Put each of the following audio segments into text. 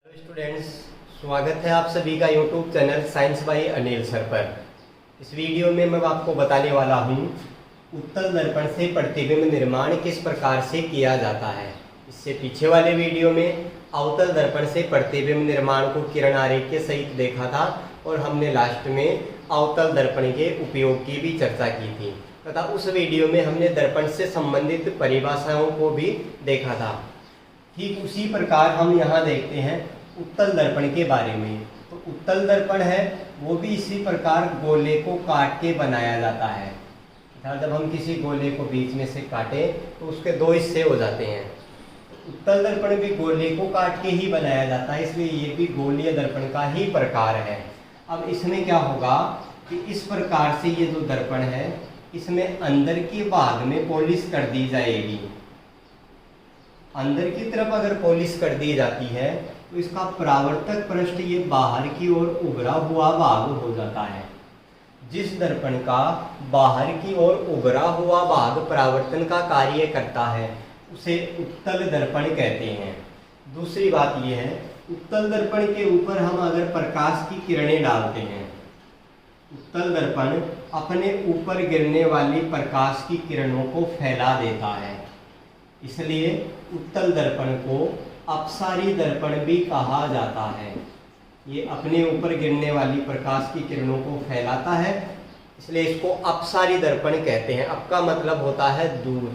Hello students, स्वागत है आप सभी का YouTube channel science by Anil sir पर। इस वीडियो में मैं आपको बताने वाला हूँ उत्तल दर्पण से प्रतिबिंब निर्माण किस प्रकार से किया जाता है। इससे पीछे वाले वीडियो में अवतल दर्पण से प्रतिबिंब निर्माण को किरण आरेख के सहित देखा था और हमने लास्ट में अवतल दर्पण के उपयोग की भी चर्चा की थी तथा उस वीडियो में हमने दर्पण से संबंधित परिभाषाओं को भी देखा था। ठीक उसी प्रकार हम यहाँ देखते हैं उत्तल दर्पण के बारे में। तो उत्तल दर्पण है वो भी इसी प्रकार गोले को काट के बनाया जाता है। जब हम किसी गोले को बीच में से काटें तो उसके दो हिस्से हो जाते हैं। उत्तल दर्पण भी गोले को काट के ही बनाया जाता है, इसलिए ये भी गोलीय दर्पण का ही प्रकार है। अब इसमें क्या होगा कि इस प्रकार से ये जो दर्पण है इसमें अंदर के भाग में पॉलिश कर दी जाएगी। अंदर की तरफ अगर पॉलिश कर दी जाती है तो इसका परावर्तक पृष्ठ ये बाहर की ओर उभरा हुआ भाग हो जाता है। जिस दर्पण का बाहर की ओर उभरा हुआ भाग परावर्तन का कार्य करता है उसे उत्तल दर्पण कहते हैं। दूसरी बात यह है, उत्तल दर्पण के ऊपर हम अगर प्रकाश की किरणें डालते हैं, उत्तल दर्पण अपने ऊपर गिरने वाली प्रकाश की किरणों को फैला देता है, इसलिए उत्तल दर्पण को अपसारी दर्पण भी कहा जाता है। ये अपने ऊपर गिरने वाली प्रकाश की किरणों को फैलाता है, इसलिए इसको अपसारी दर्पण कहते हैं। अब का मतलब होता है दूर,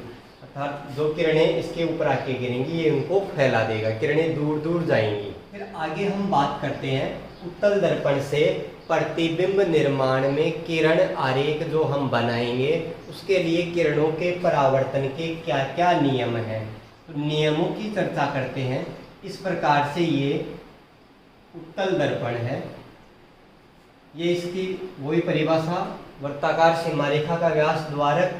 अर्थात जो किरणें इसके ऊपर आके गिरेंगी ये उनको फैला देगा, किरणें दूर दूर जाएंगी। फिर आगे हम बात करते हैं उत्तल दर्पण से प्रतिबिंब निर्माण में किरण आरेख जो हम बनाएंगे उसके लिए किरणों के परावर्तन के क्या क्या नियम हैं, तो नियमों की चर्चा करते हैं। इस प्रकार से ये उत्तल दर्पण है, ये इसकी वही परिभाषा, वृत्ताकार सीमारेखा का व्यास द्वारक,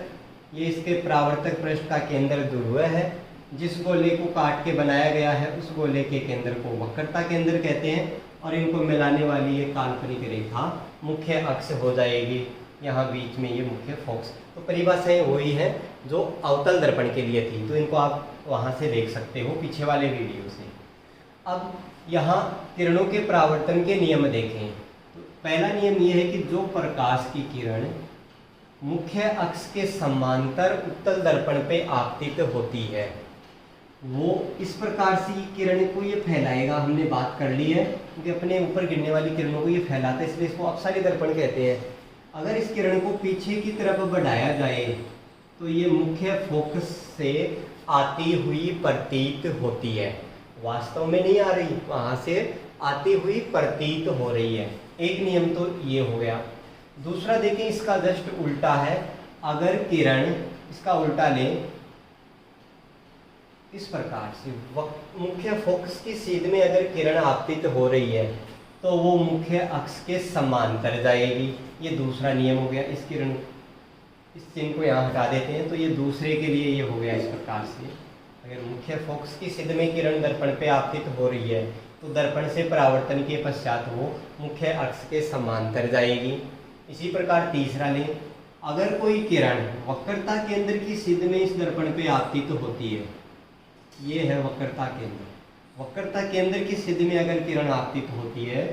ये इसके परावर्तक पृष्ठ का केंद्र ध्रुव है। जिस गोले को काट के बनाया गया है उस गोले के केंद्र को वक्रता केंद्र कहते हैं और इनको मिलाने वाली ये काल्पनिक रेखा मुख्य अक्ष हो जाएगी। यहाँ बीच में ये मुख्य फोकस। तो परिभाषाएं वही हैं जो अवतल दर्पण के लिए थी, तो इनको आप वहाँ से देख सकते हो पीछे वाले वीडियो से। अब यहाँ किरणों के परावर्तन के नियम देखें तो पहला नियम ये है कि जो प्रकाश की किरण मुख्य अक्ष के समांतर उत्तल दर्पण पे आपतित होती है वो इस प्रकार से किरण को ये फैलाएगा। हमने बात कर ली है क्योंकि अपने ऊपर गिरने वाली किरणों को ये फैलाता है, इसलिए इसको अपसारी दर्पण कहते हैं। अगर इस किरण को पीछे की तरफ बढ़ाया जाए तो ये मुख्य फोकस से आती हुई प्रतीत होती है, वास्तव में नहीं आ रही, वहां से आती हुई प्रतीत हो रही है। एक नियम तो ये हो गया। दूसरा देखें, इसका जस्ट उल्टा है। अगर किरण इसका उल्टा लें इस प्रकार से, मुख्य फोकस की सीध में अगर किरण आपतित हो रही है तो वो मुख्य अक्ष के समांतर जाएगी। ये दूसरा नियम हो गया। इस किरण इस चिन्ह को यहाँ हटा देते हैं तो ये दूसरे के लिए ये हो गया इस प्रकार से। अगर मुख्य फोकस की सीध में किरण दर्पण पे आपतित हो रही है तो दर्पण से परावर्तन के पश्चात वो मुख्य अक्ष के समांतर जाएगी। इसी प्रकार तीसरा लें, अगर कोई किरण वक्रता केंद्र की सीध में इस दर्पण पे आपतित होती है, ये है वक्रता केंद्र, वक्रता केंद्र की सीध में अगर किरण आपतित होती है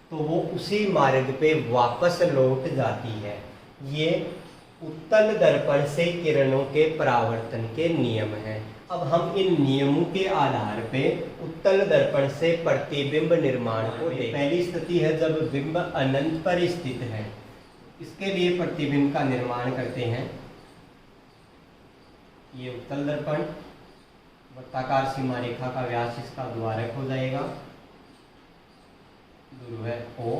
तो वो उसी मार्ग पे वापस लौट जाती है। ये उत्तल दर्पण से किरणों के परावर्तन के नियम हैं। अब हम इन नियमों के आधार पे उत्तल दर्पण से प्रतिबिंब निर्माण को देखें। पहली स्थिति है जब बिंब अनंत पर स्थित है, इसके लिए प्रतिबिंब का निर्माण करते हैं। ये उत्तल दर्पण, वृत्ताकार सीमारेखा का व्यास इसका द्वारक हो जाएगा, ध्रुव O,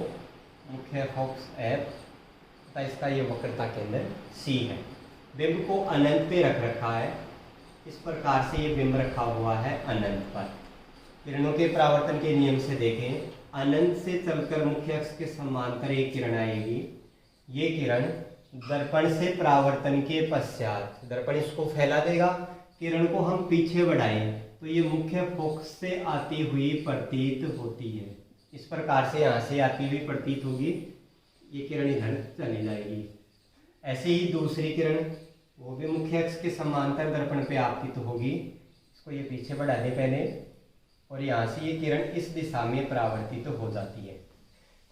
मुख्य फोकस F तथा इसका ये वक्रता केंद्र C है। बिंब को अनंत पे रख रखा है, इस प्रकार से ये बिंब रखा हुआ है अनंत पर। किरणों के परावर्तन के नियम से देखें, अनंत से चलकर मुख्य अक्ष के समांतर एक किरण आएगी। ये किरण दर्पण से परावर्तन के पश्चात दर्पण इसको फैला देगा। किरण को हम पीछे बढ़ाएं तो ये मुख्य फोकस से आती हुई प्रतीत होती है। इस प्रकार से यहाँ से आती हुई प्रतीत होगी, ये किरण इधर चली जाएगी। ऐसे ही दूसरी किरण वो भी मुख्य अक्ष के समांतर दर्पण पे आपतित होगी। इसको ये पीछे बढ़ा दें पहले और यहाँ से ये किरण इस दिशा में परावर्तित हो जाती है।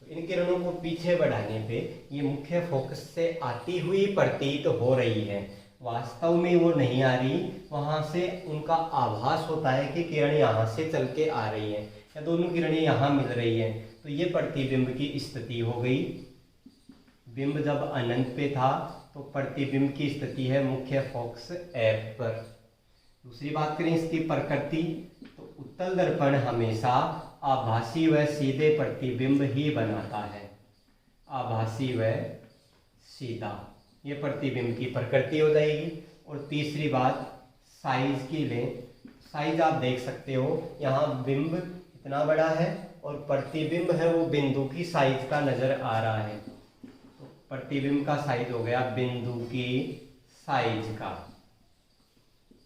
तो इन किरणों को पीछे बढ़ाने पे ये मुख्य फोकस से आती हुई प्रतीत हो रही है, वास्तव में वो नहीं आ रही। वहाँ से उनका आभास होता है कि किरण यहाँ से चल के आ रही है या दोनों किरणें यहाँ मिल रही हैं, तो ये प्रतिबिंब की स्थिति हो गई। बिंब जब अनंत पे था तो प्रतिबिंब की स्थिति है मुख्य फोकस एफ पर। दूसरी बात करें इसकी प्रकृति, तो उत्तल दर्पण हमेशा आभासी व सीधे प्रतिबिंब ही बनाता है। आभासी व सीधा, ये प्रतिबिंब की प्रकृति हो जाएगी। और तीसरी बात साइज की लें। साइज आप देख सकते हो, यहाँ बिंब इतना बड़ा है और प्रतिबिंब है वो बिंदु की साइज का नजर आ रहा है। तो प्रतिबिंब का साइज हो गया बिंदु की साइज का।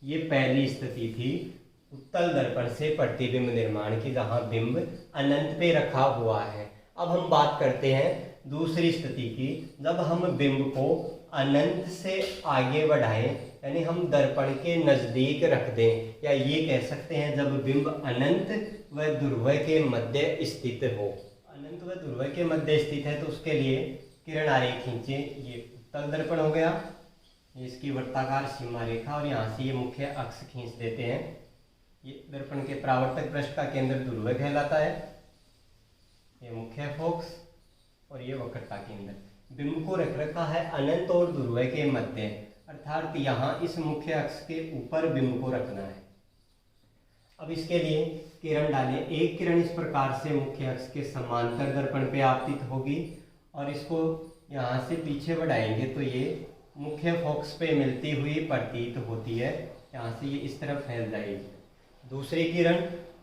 ये पहली स्थिति थी उत्तल दर्पण से प्रतिबिंब निर्माण की, जहां बिंब अनंत पे रखा हुआ है। अब हम बात करते हैं दूसरी स्थिति की, जब हम बिंब को अनंत से आगे बढ़ाएं, यानी हम दर्पण के नजदीक रख दें, या ये कह सकते हैं जब बिंब अनंत व ध्रुव के मध्य स्थित हो। अनंत व ध्रुव के मध्य स्थित है तो उसके लिए किरण आरेख खींचे। ये उत्तल दर्पण हो गया, ये इसकी वृत्ताकार सीमा रेखा, और यहाँ से ये मुख्य अक्ष खींच देते हैं। ये दर्पण के परावर्तक पृष्ठ का केंद्र ध्रुव कहलाता है, ये मुख्य फोकस और ये वक्रता केंद्र। बिंब को रख रखा है अनंत और ध्रुव के मध्य, अर्थात यहाँ इस मुख्य अक्ष के ऊपर बिंब को रखना है। अब इसके लिए किरण डालें। एक किरण इस प्रकार से मुख्य अक्ष के समांतर दर्पण पे आपतित होगी और इसको यहाँ से पीछे बढ़ाएंगे तो ये मुख्य फोकस पे मिलती हुई प्रतीत होती है, यहाँ से ये इस तरफ फैल जाएगी। दूसरी किरण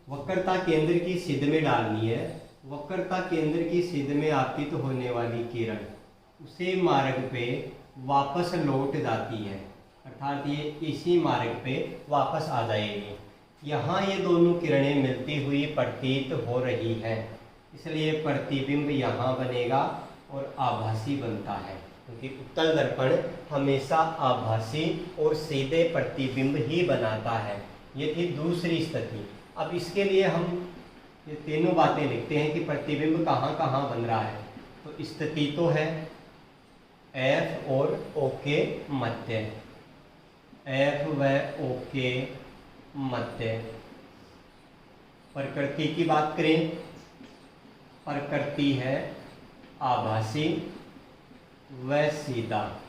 वक्रता केंद्र की सिद्ध में डालनी है। वक्रता केंद्र की सिद्ध में आपतित होने वाली किरण उसी मार्ग पे वापस लौट जाती है, अर्थात ये इसी मार्ग पे वापस आ जाएगी। यहाँ ये दोनों किरणें मिलती हुई प्रतीत हो रही है, इसलिए प्रतिबिंब यहाँ बनेगा और आभासी बनता है, क्योंकि उत्तल दर्पण हमेशा आभासी और सीधे प्रतिबिंब ही बनाता है। ये थी दूसरी स्थिति। अब इसके लिए हम ये तीनों बातें लिखते हैं कि प्रतिबिंब कहाँ कहाँ बन रहा है। तो स्थिति तो है एफ और ओ के मध्य, एफ व ओ के मध्य। प्रकृति की बात करें, प्रकृति है आभासी व सीधा।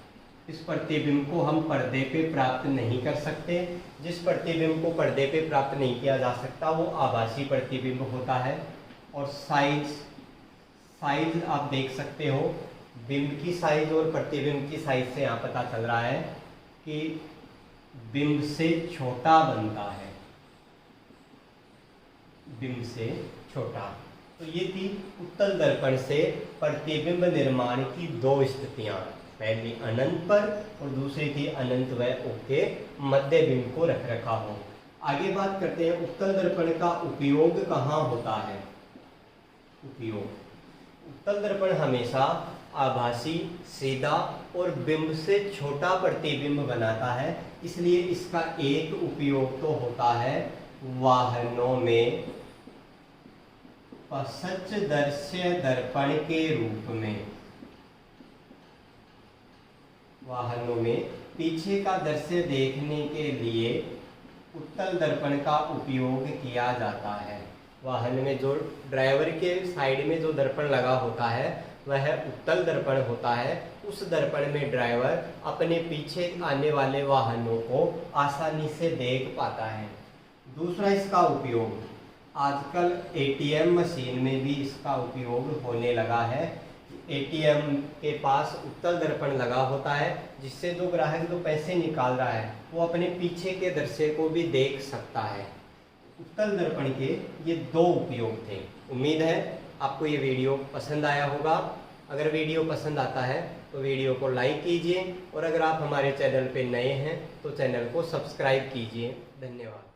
इस प्रतिबिंब को हम पर्दे पे प्राप्त नहीं कर सकते। जिस प्रतिबिंब को पर्दे पे प्राप्त नहीं किया जा सकता वो आभासी प्रतिबिंब होता है। और साइज आप देख सकते हो, बिंब की साइज और प्रतिबिंब की साइज से यहाँ पता चल रहा है कि बिंब से छोटा बनता है, बिंब से छोटा। तो ये थी उत्तल दर्पण से प्रतिबिंब निर्माण की दो स्थितियां, पहली अनंत पर और दूसरी थी अनंत व ओ के मध्य बिंब को रख रखा हो। आगे बात करते हैं उत्तल दर्पण का उपयोग कहाँ होता है। उपयोग, उत्तल दर्पण हमेशा आभासी, सीधा और बिंब से छोटा प्रतिबिंब बनाता है, इसलिए इसका एक उपयोग तो होता है वाहनों में पश्चदर्शी दर्पण के रूप में। वाहनों में पीछे का दृश्य देखने के लिए उत्तल दर्पण का उपयोग किया जाता है। वाहन में जो ड्राइवर के साइड में जो दर्पण लगा होता है वह उत्तल दर्पण होता है। उस दर्पण में ड्राइवर अपने पीछे आने वाले वाहनों को आसानी से देख पाता है। दूसरा इसका उपयोग, आजकल एटीएम मशीन में भी इसका उपयोग होने लगा है। एटीएम के पास उत्तल दर्पण लगा होता है, जिससे जो ग्राहक जो पैसे निकाल रहा है वो अपने पीछे के दृश्य को भी देख सकता है। उत्तल दर्पण के ये दो उपयोग थे। उम्मीद है आपको ये वीडियो पसंद आया होगा। अगर वीडियो पसंद आता है तो वीडियो को लाइक कीजिए और अगर आप हमारे चैनल पे नए हैं तो चैनल को सब्सक्राइब कीजिए। धन्यवाद।